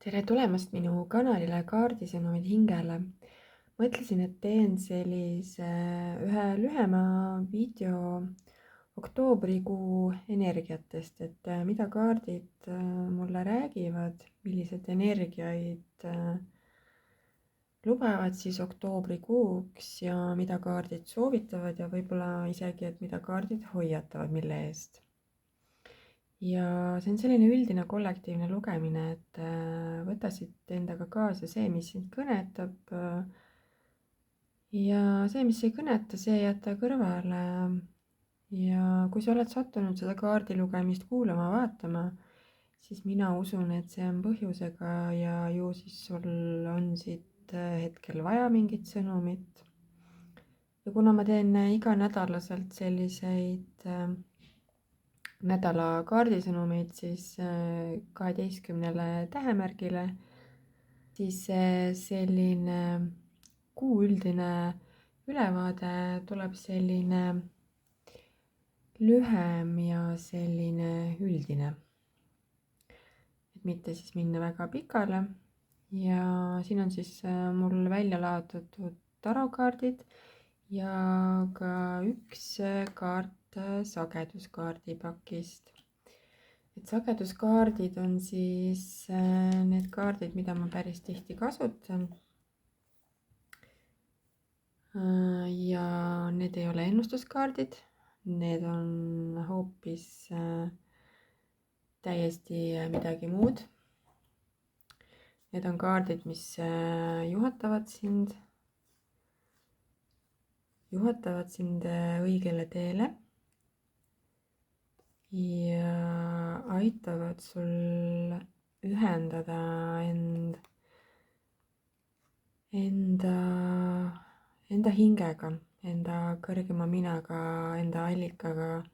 Tere tulemast minu kanalile Kaardisõnumid hingele. Mõtlesin, et teen sellise ühe lühema video oktoobrikuu energiatest, et mida kaardid mulle räägivad, millised energiaid lubavad siis oktoobrikuuks ja mida kaardid soovitavad ja võib-olla isegi, et mida kaardid hoiatavad, mille eest. Ja see on selline üldine kollektiivne lugemine, et võta siit endaga kaasa see, mis sind kõnetab ja see, mis ei kõneta, see jäta kõrvale. Ja kui sa oled sattunud seda kaardilugemist kuulama, vaatama, siis mina usun, et see on põhjusega ja ju siis sul on siit hetkel vaja mingit sõnumit. Ja kuna ma teen iganädalaselt selliseid nädala kaardisõnumeid siis 12 tähemärgile, siis selline kuu üldine ülevaade tuleb selline lühem ja selline üldine. Et mitte siis minna väga pikale. Ja siin on siis mul välja laotatud tarokaardid ja ka üks kaart sageduskaardipakist. Et sageduskaardid on siis need kaardid, mida ma päris tihti kasutan. Ja need ei ole ennustuskaardid, need on hoopis täiesti midagi muud. Need on kaardid, mis juhatavad sind õigele teele ja aitavad sul ühendada enda hingega, enda kõrgema minaga, enda allikaga,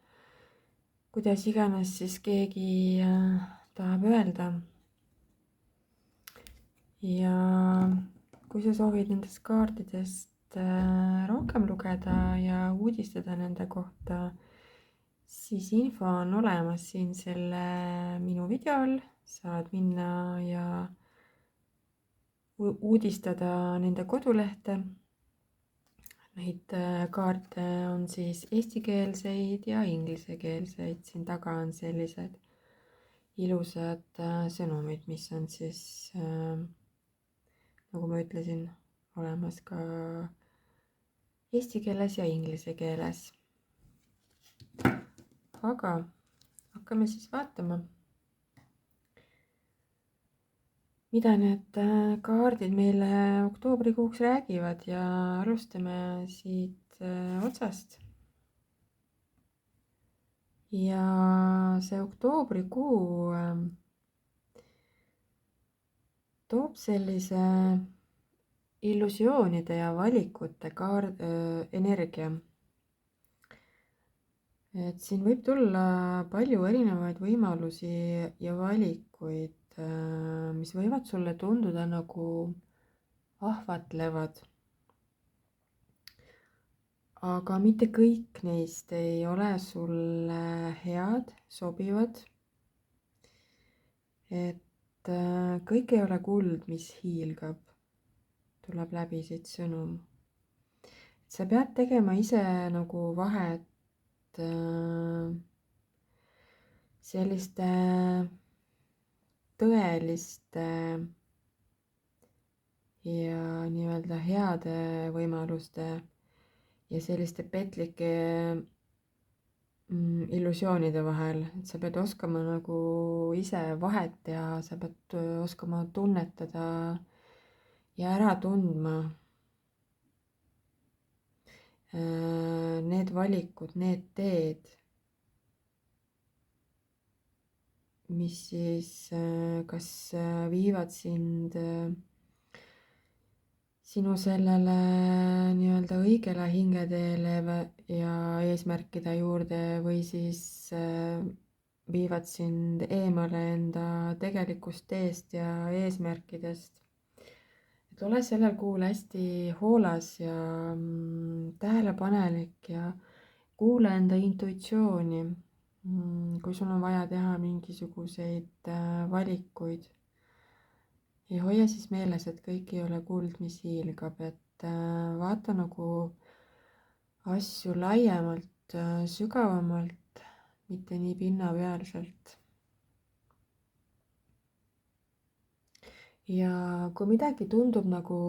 kuidas iganes siis keegi tahab öelda. Ja kui sa soovid nendest kaartidest rohkem lugeda ja uudistada nende kohta, siis info on olemas siin selle minu video all, saad minna ja uudistada nende kodulehte. Neid kaarte on siis eestikeelseid ja inglisekeelseid, siin taga on sellised ilusad sõnumid, mis on siis, nagu ma ütlesin, olemas ka eesti keeles ja inglise keeles. Aga hakkame siis vaatama, mida need kaardid meile oktoobrikuuks räägivad ja alustame siit otsast. Ja see oktoobrikuu toob sellise illusioonide ja valikute energia. Et siin võib tulla palju erinevaid võimalusi ja valikuid, mis võivad sulle tunduda nagu ahvatlevad. Aga mitte kõik neist ei ole sulle head, sobivad. Et kõik ei ole kuld, mis hiilgab, tuleb läbi siit sõnum. Sa pead tegema ise nagu vahet selliste tõeliste ja nii-öelda heade võimaluste ja selliste petlike illusioonide vahel, et sa pead oskama nagu ise vahet teha, sa pead oskama tunnetada ja ära tundma need valikud, need teed, mis siis kas viivad sind sinu sellele nii-öelda õigele hingeteele ja eesmärkide juurde või siis viivad sind eemale enda tegelikust teest ja eesmärkidest. Et ole sellel kuul hästi hoolas ja tähelepanelik ja kuule enda intuitsiooni, kui sul on vaja teha mingisuguseid valikuid. ja hoia siis meeles, et kõik ei ole kuld, mis hiilgab, et vaata nagu asju laiemalt, sügavamalt, mitte nii pinnapealselt. ja kui midagi tundub nagu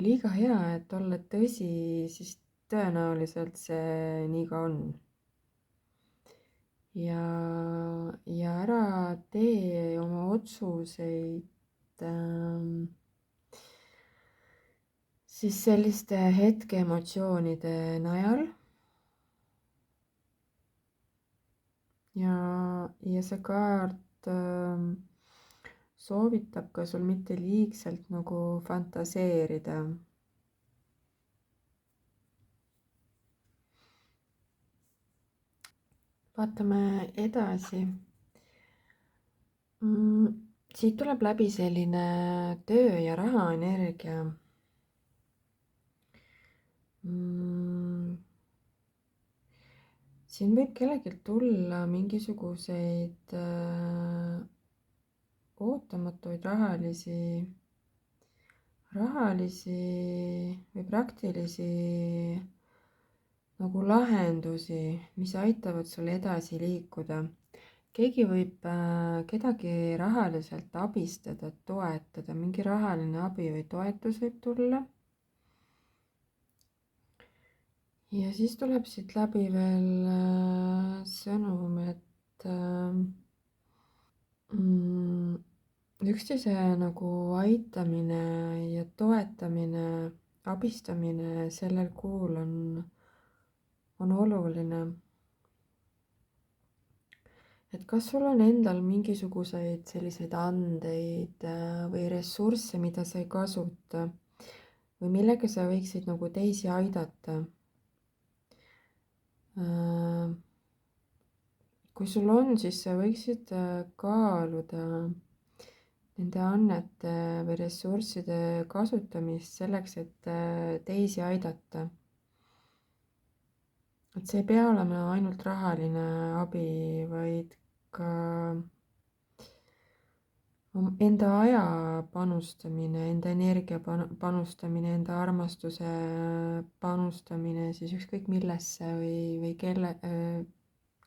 liiga hea, et olla tõsi, siis tõenäoliselt see nii ka on. ja ära tee oma otsuseid siis selliste hetkeemotsioonide najal. ja see kaart soovitab ka sul mitte liigselt nagu fantaseerida. vaatame edasi. Siit tuleb läbi selline töö ja raha energia. siin võib kellelgi tulla mingisuguseid ootamatuid rahalisi või praktilisi nagu lahendusi, mis aitavad sul edasi liikuda. keegi võib kedagi rahaliselt abistada, toetada, mingi rahaline abi või toetus võib tulla. ja siis tuleb siit läbi veel sõnum, et üksteise nagu aitamine ja toetamine, abistamine sellel kuul on oluline. et kas sul on endal mingisuguseid selliseid andeid või ressursse, mida sa ei kasuta või millega sa võiksid nagu teisi aidata? kui sul on, siis sa võiksid kaaluda nende annete või ressursside kasutamist selleks, et teisi aidata. et see ei pea olema ainult rahaline abi, vaid ka enda aja panustamine, enda energia panustamine, enda armastuse panustamine siis ükskõik millesse või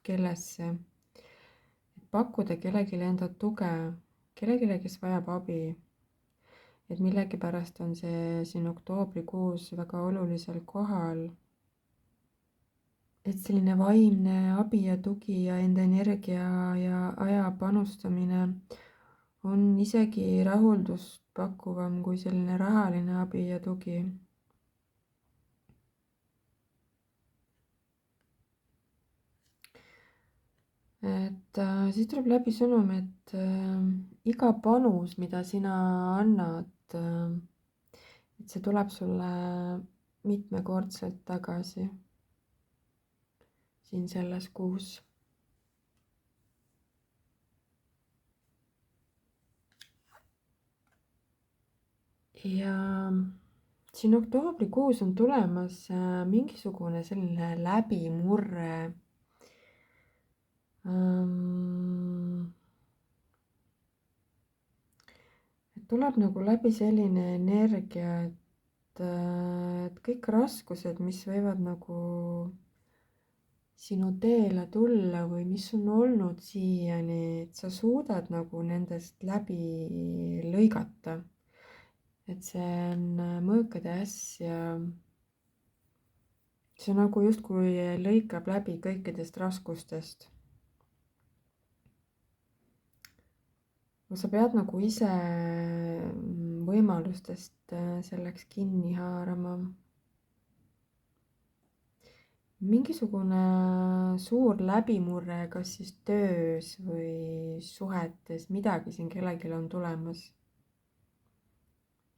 kellesse. pakkuda kellelegi enda tuge, kellelegi, kes vajab abi. et millegipärast on see siin oktoobrikuus väga olulisel kohal. et selline vaimne abi ja tugi ja enda energia ja aja panustamine on isegi rahuldust pakkuvam kui selline rahaline abi ja tugi. et siis tuleb läbi sõnum, et iga panus, mida sina annad, et see tuleb sulle mitmekordselt tagasi siin selles kuus. ja siin oktoobrikuus on tulemas mingisugune selline läbimurre. tuleb nagu läbi selline energia, et kõik raskused, mis võivad nagu sinu teele tulla või mis on olnud siiani, et sa suudad nagu nendest läbi lõigata. et see on mõõkade äss ja see nagu justkui lõikab läbi kõikidest raskustest. sa pead nagu ise võimalustest selleks kinni haarama. mingisugune suur läbimurre, kas siis töös või suhetes, midagi siin kellelgi on tulemas.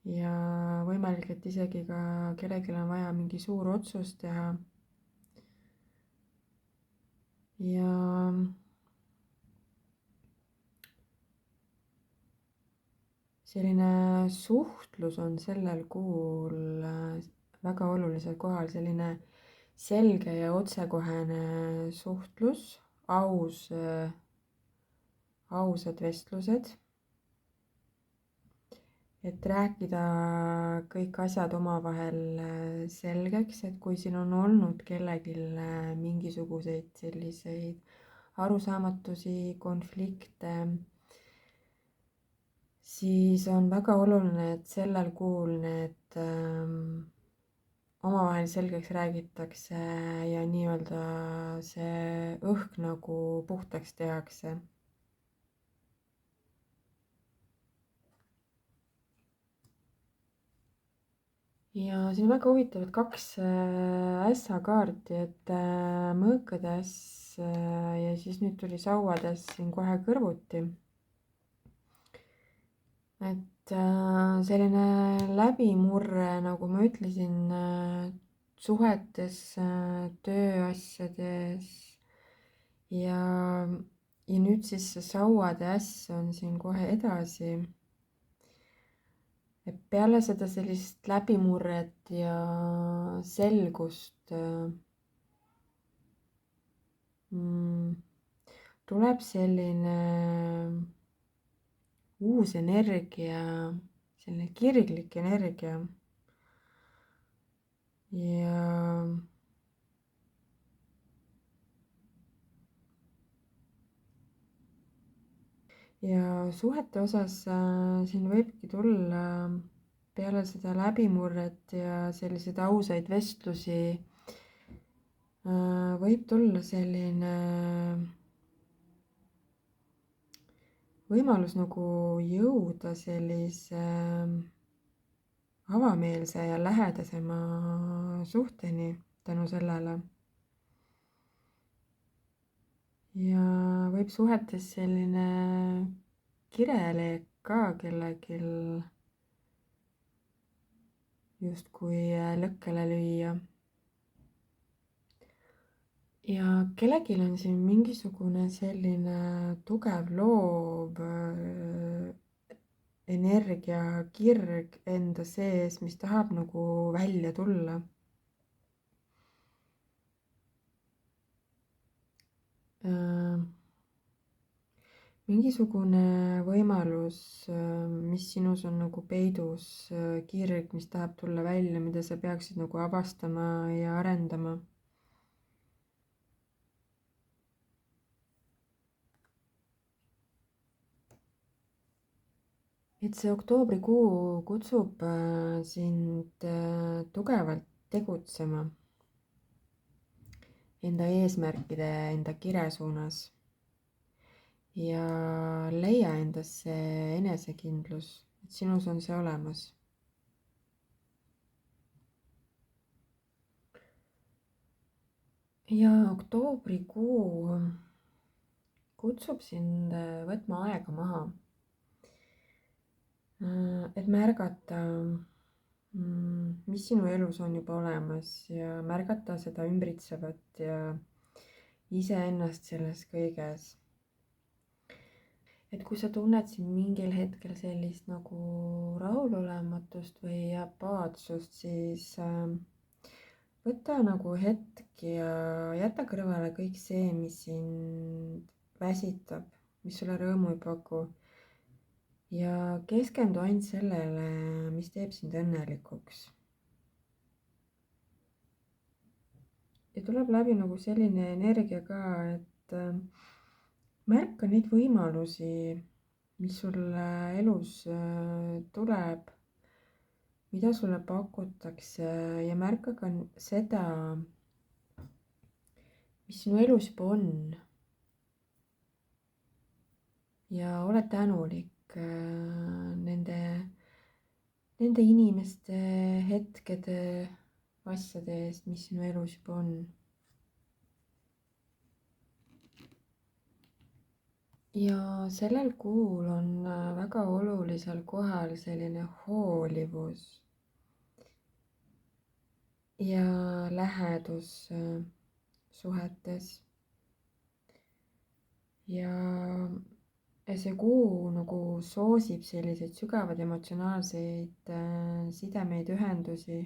ja võimalik, et isegi ka kellelgi on vaja mingi suur otsus teha. ja selline suhtlus on sellel kuul väga olulisel kohal, selline selge ja otsekohene suhtlus, ausad vestlused. et rääkida kõik asjad omavahel selgeks, et kui siin on olnud kellelgi mingisuguseid selliseid arusaamatusi, konflikte, siis on väga oluline, et sellel kuul need omavahel selgeks räägitakse ja nii-öelda see õhk nagu puhtaks tehakse. ja siin on väga huvitavad kaks ässakaarti, et mõõkade äss ja siis nüüd tuli sauade äss siin kohe kõrvuti. et selline läbimurre, nagu ma ütlesin, suhetes, tööasjades ja, ja nüüd siis see sauade äss on siin kohe edasi. et peale seda sellist läbimurret ja selgust tuleb selline uus energia, selline kirglik energia. ja suhete osas siin võibki tulla peale seda läbimurret ja selliseid ausaid vestlusi võib tulla selline võimalus nagu jõuda sellise avameelse ja lähedasema suhteni tänu sellele. ja võib suhetes selline kireleek ka kellelgi justkui lõkkele lüüa. ja kellelgi on siin mingisugune selline tugev loov energia, kirg enda sees, mis tahab nagu välja tulla. mingisugune võimalus, mis sinus on nagu peidus, kirg, mis tahab tulla välja, mida sa peaksid nagu avastama ja arendama. et see oktoobrikuu kutsub sind tugevalt tegutsema enda eesmärkide, enda kire suunas ja leia endas see enesekindlus, et sinus on see olemas. ja oktoobrikuu kutsub sind võtma aega maha, et märgata, mis sinu elus on juba olemas ja märgata seda ümbritsevat ja iseennast selles kõiges. et kui sa tunned siin mingil hetkel sellist nagu rahulolematust või apaatsust, siis võta nagu hetk ja jäta kõrvale kõik see, mis sind väsitab, mis sulle rõõmu ei paku. ja keskendu ainult sellele, mis teeb sind õnnelikuks. ja tuleb läbi nagu selline energia ka, et märka neid võimalusi, mis sulle elus tuleb, mida sulle pakutakse ja märka ka seda, mis sinu elus juba on. ja ole tänulik nende inimeste, hetkede, asjade eest, mis sinu elus juba on. ja sellel kuul on väga olulisel kohal selline hoolivus ja lähedus suhetes. ja see kuu nagu soosib selliseid sügavaid emotsionaalseid sidemeid, ühendusi.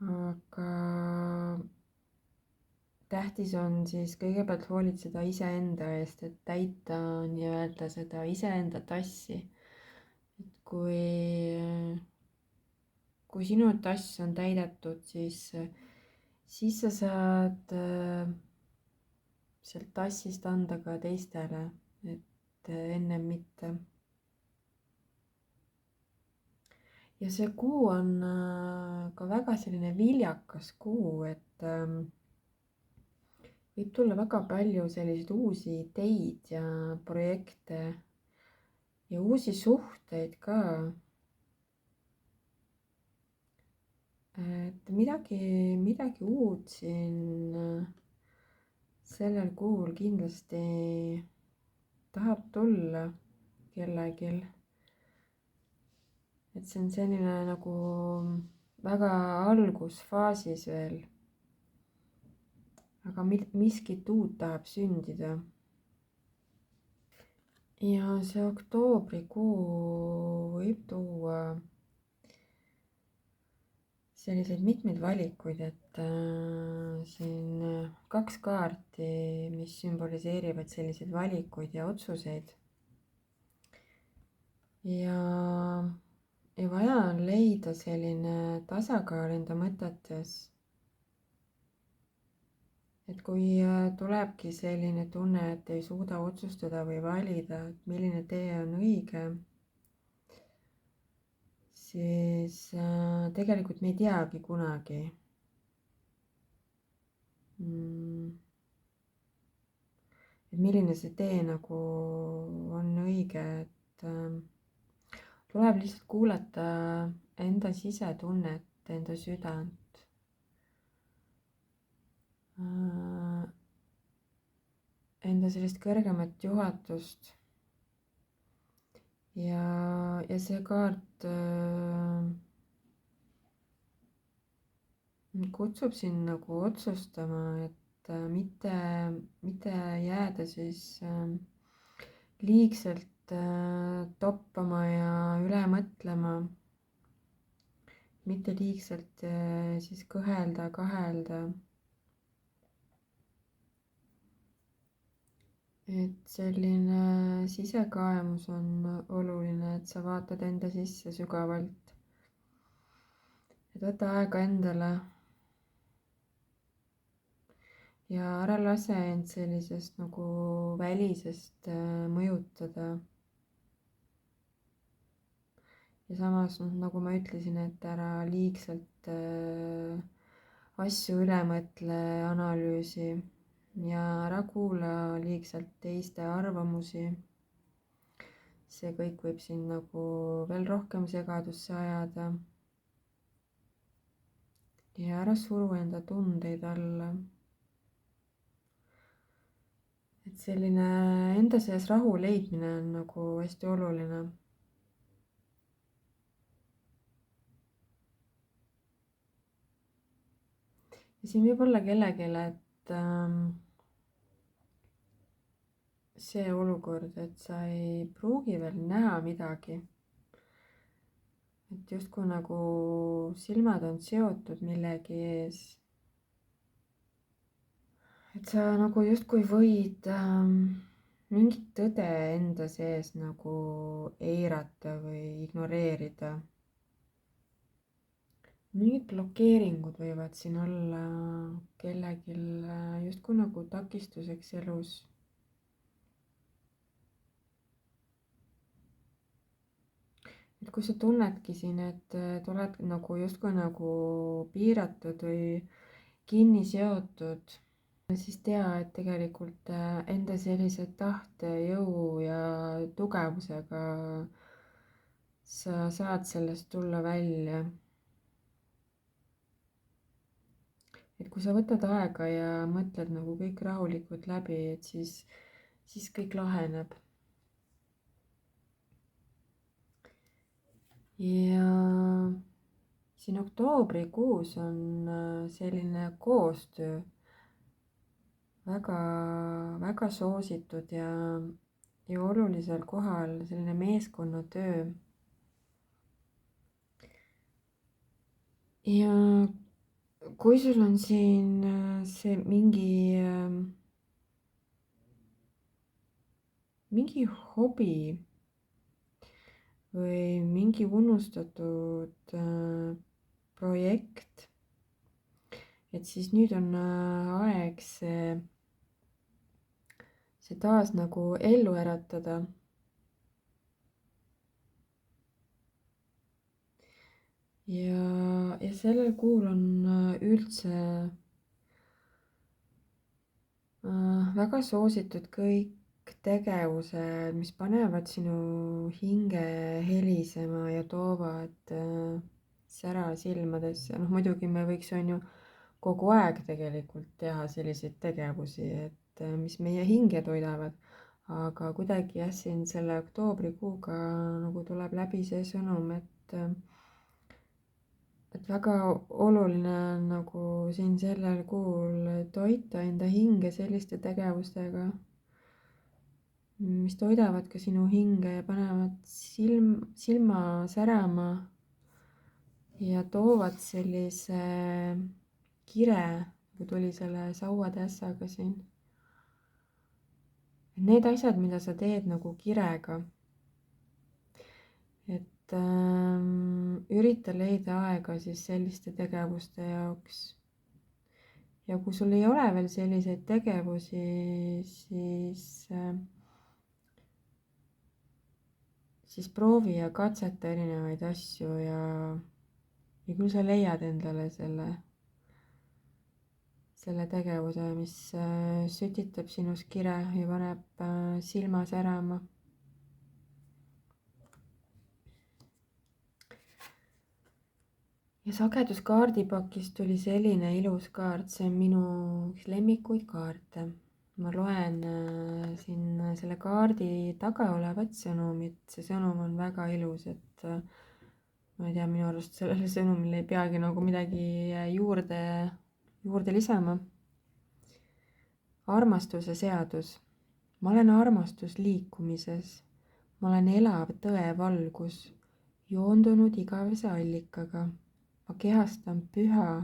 aga tähtis on siis kõigepealt hoolitseda iseenda eest, et täita nii-öelda seda iseenda tassi. et kui sinu tass on täidetud, siis sa saad sealt tassist anda ka teistele, et ennem mitte. ja see kuu on ka väga selline viljakas kuu, et võib tulla väga palju selliseid uusi ideid ja projekte ja uusi suhteid ka. et midagi uut siin sellel kuul kindlasti tahab tulla kellelgi. et see on selline nagu väga algusfaasis veel, aga miskit uut tahab sündida. ja see oktoobrikuu võib tuua selliseid mitmeid valikuid, et siin 2 kaarti, mis sümboliseerivad selliseid valikuid ja otsuseid. ja vaja on leida selline tasakaal enda mõtetes. et kui tulebki selline tunne, et ei suuda otsustada või valida, et milline tee on õige, siis tegelikult me ei teagi kunagi. et milline see tee nagu on õige, et tuleb lihtsalt kuulata enda sisetunnet, enda südant. enda sellist kõrgemat juhatust. ja see kaart kutsub sind nagu otsustama, et mitte jääda siis liigselt toppama ja üle mõtlema, mitte liigselt siis kõhelda, kahelda. et selline sisekaemus on oluline, et sa vaatad enda sisse sügavalt. et võta aega endale. ja ära lase end sellisest nagu välisest mõjutada. ja samas nagu ma ütlesin, et ära liigselt asju üle mõtle, analüüsi ja ära kuula liigselt teiste arvamusi. see kõik võib sind nagu veel rohkem segadusse ajada. ja ära suru enda tundeid alla. et selline enda sees rahu leidmine on nagu hästi oluline. ja siin võib olla kellelgi, et see olukord, et sa ei pruugi veel näha midagi. et justkui nagu silmad on seotud millegi ees. et sa nagu justkui võid mingit tõde enda sees nagu eirata või ignoreerida. mingid blokeeringud võivad siin olla kellelgi justkui nagu takistuseks elus. et kui sa tunnedki siin, et oled nagu justkui nagu piiratud või kinni seotud, siis tea, et tegelikult enda sellise tahte, jõu ja tugevusega sa saad sellest tulla välja. et kui sa võtad aega ja mõtled nagu kõik rahulikult läbi, et siis kõik laheneb. ja siin oktoobrikuus on selline koostöö väga soositud ja olulisel kohal, selline meeskonnatöö. ja kui sul on siin see mingi hobi või mingi unustatud projekt, et siis nüüd on aeg see taas nagu ellu äratada. Ja sellel kuul on üldse väga soositud kõik tegevused, mis panevad sinu hinge helisema ja toovad sära silmadesse. Noh, muidugi me võiks, on ju, kogu aeg tegelikult teha selliseid tegevusi, et mis meie hinge toidavad. Aga kuidagi jah, siin selle oktoobrikuuga nagu tuleb läbi see sõnum, et väga oluline on nagu siin sellel kuul toita enda hinge selliste tegevustega, mis toidavad ka sinu hinge ja panevad silma särama ja toovad sellise kire, nagu tuli selle sauatässaga siin. Need asjad, mida sa teed nagu kirega, et ürita leida aega siis selliste tegevuste jaoks. Ja kui sul ei ole veel selliseid tegevusi, siis proovi ja katseta erinevaid asju ja küll sa leiad endale selle tegevuse, mis sütitab sinus kire ja paneb silma särama. Ja sageduskaardipakist tuli selline ilus kaart, see on minu üks lemmikuid kaarte. Ma loen siin selle kaardi taga olevat sõnumit, see sõnum on väga ilus, et ma ei tea, minu arust sellele sõnumile ei peagi nagu midagi juurde lisama. Armastuse seadus. Ma olen armastus liikumises. Ma olen elav tõe valgus, joondunud igavese allikaga. Ma kehastan püha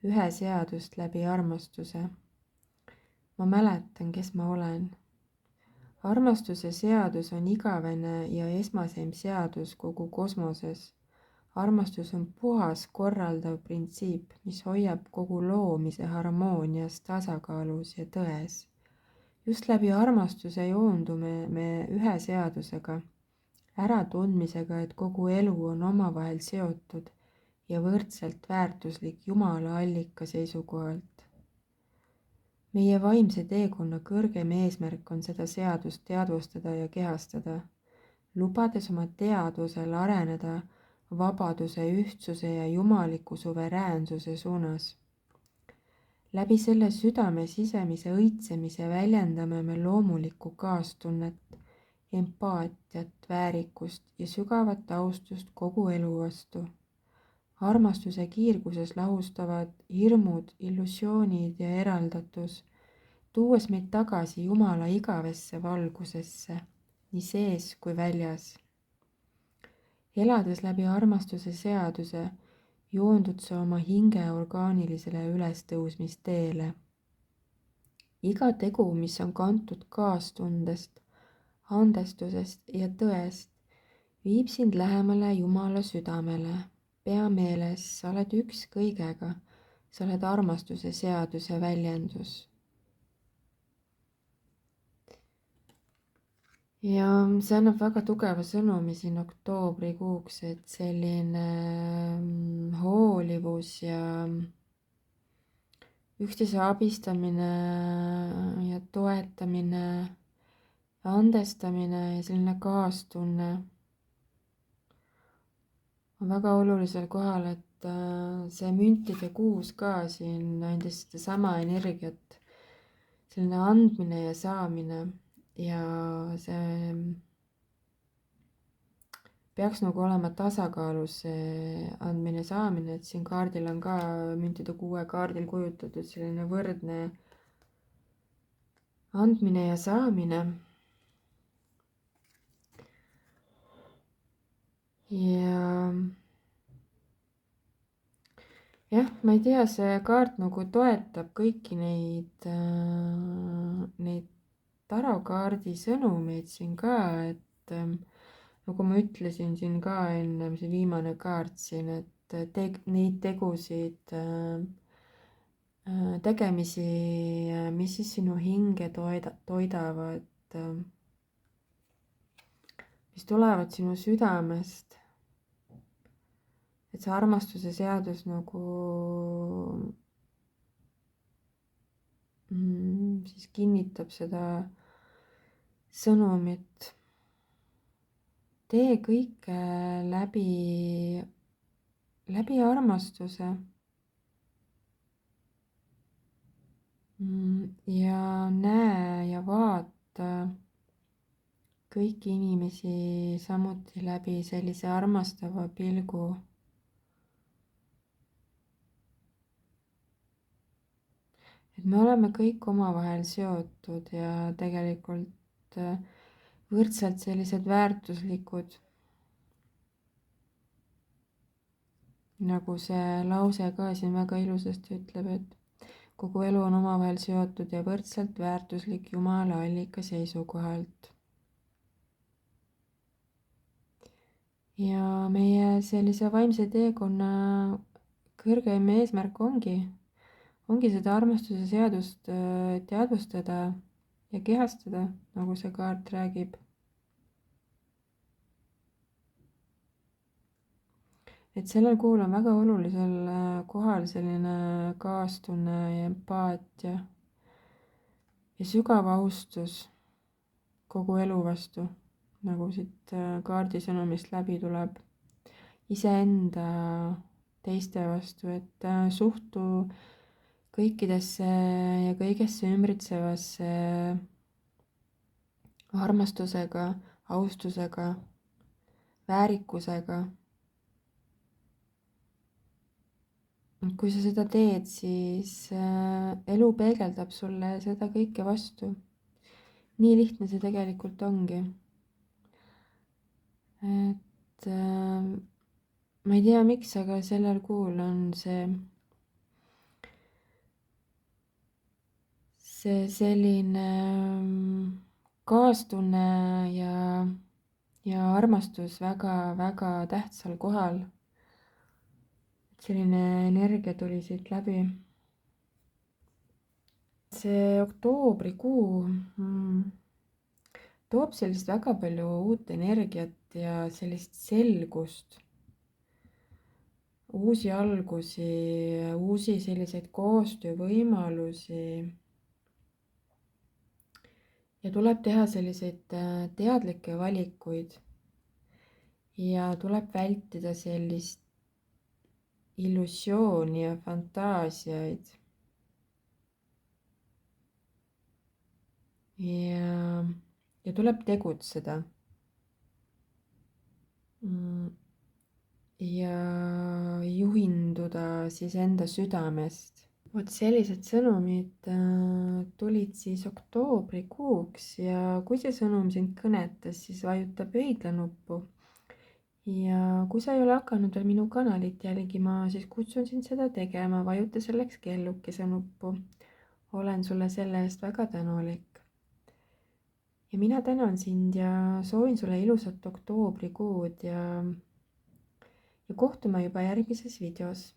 ühe seadust läbi armastuse. Ma mäletan, kes ma olen. Armastuse seadus on igavene ja esmaseim seadus kogu kosmoses. Armastus on puhas korraldav printsiip, mis hoiab kogu loomise harmoonias, tasakaalus ja tões. Just läbi armastuse joondume me ühe seadusega, äratundmisega, et kogu elu on omavahel seotud ja võrdselt väärtuslik Jumala allika seisukohalt. Meie vaimse teekonna kõrgem eesmärk on seda seadust teadvustada ja kehastada, lubades oma teadvusel areneda vabaduse, ühtsuse ja jumaliku suveräänsuse suunas. Läbi selle südame sisemise õitsemise väljendame me loomulikku kaastunnet, empaatiat, väärikust ja sügavat austust kogu elu vastu. Armastuse kiirguses lahustavad hirmud, illusioonid ja eraldatus, tuues meid tagasi Jumala igavesse valgusesse, nii sees kui väljas. Elades läbi armastuse seaduse, joondud sa oma hinge orgaanilisele ülestõusmisteele. Iga tegu, mis on kantud kaastundest, andestusest ja tõest, viib sind lähemale Jumala südamele. Pea meeles, sa oled üks kõigega, sa oled armastuse seaduse väljendus. Ja see annab väga tugeva sõnumi siin oktoobrikuuks, et selline hoolivus ja üksteise abistamine ja toetamine, andestamine ja selline kaastunne on väga olulisel kohal, et see müntide kuus ka siin andis sedasama energiat, selline andmine ja saamine. Ja see peaks nagu olema tasakaalus see andmine ja saamine, et siin kaardil on ka müntide kuue kaardil kujutatud selline võrdne andmine ja saamine. Ja jah, ma ei tea, see kaart nagu toetab kõiki neid tarokaardi sõnumeid siin ka, et nagu ma ütlesin siin ka ennem, see viimane kaart siin, et neid tegusid, tegemisi, mis siis sinu hinge toidavad, mis tulevad sinu südamest, et see armastuse seadus nagu siis kinnitab seda sõnumit. Tee kõike läbi armastuse. Ja näe ja vaata kõiki inimesi samuti läbi sellise armastava pilgu. Et me oleme kõik omavahel seotud ja tegelikult võrdselt sellised väärtuslikud, nagu see lause ka siin väga ilusasti ütleb, et kogu elu on omavahel seotud ja võrdselt väärtuslik Jumala allika seisukohalt. Ja meie sellise vaimse teekonna kõrgem eesmärk ongi seda armastuse seadust teadvustada ja kehastada, nagu see kaart räägib. Et sellel kuul on väga olulisel kohal selline kaastunne ja empaatia ja sügav austus kogu elu vastu, nagu siit kaardisõnumist läbi tuleb, iseenda, teiste vastu, et suhtu kõikidesse ja kõigesse ümbritsevasse armastusega, austusega, väärikusega. Kui sa seda teed, siis elu peegeldab sulle seda kõike vastu. Nii lihtne see tegelikult ongi. Et ma ei tea, miks, aga sellel kuul on see selline kaastunne ja armastus väga tähtsal kohal. Selline energia tuli siit läbi. See oktoobrikuu toob sellist väga palju uut energiat ja sellist selgust, uusi algusi, uusi selliseid koostöövõimalusi. Ja tuleb teha selliseid teadlikke valikuid ja tuleb vältida sellist illusiooni ja fantaasiaid. Ja tuleb tegutseda. Ja juhinduda siis enda südamest. Vot sellised sõnumid tulid siis oktoobrikuuks ja kui see sõnum sind kõnetas, siis vajuta pöidla nuppu. Ja kui sa ei ole hakanud veel minu kanalit jälgima, siis kutsun sind seda tegema, vajuta selleks kellukese nuppu. Olen sulle selle eest väga tänulik. Ja mina tänan sind ja soovin sulle ilusat oktoobrikuud ja kohtume juba järgmises videos.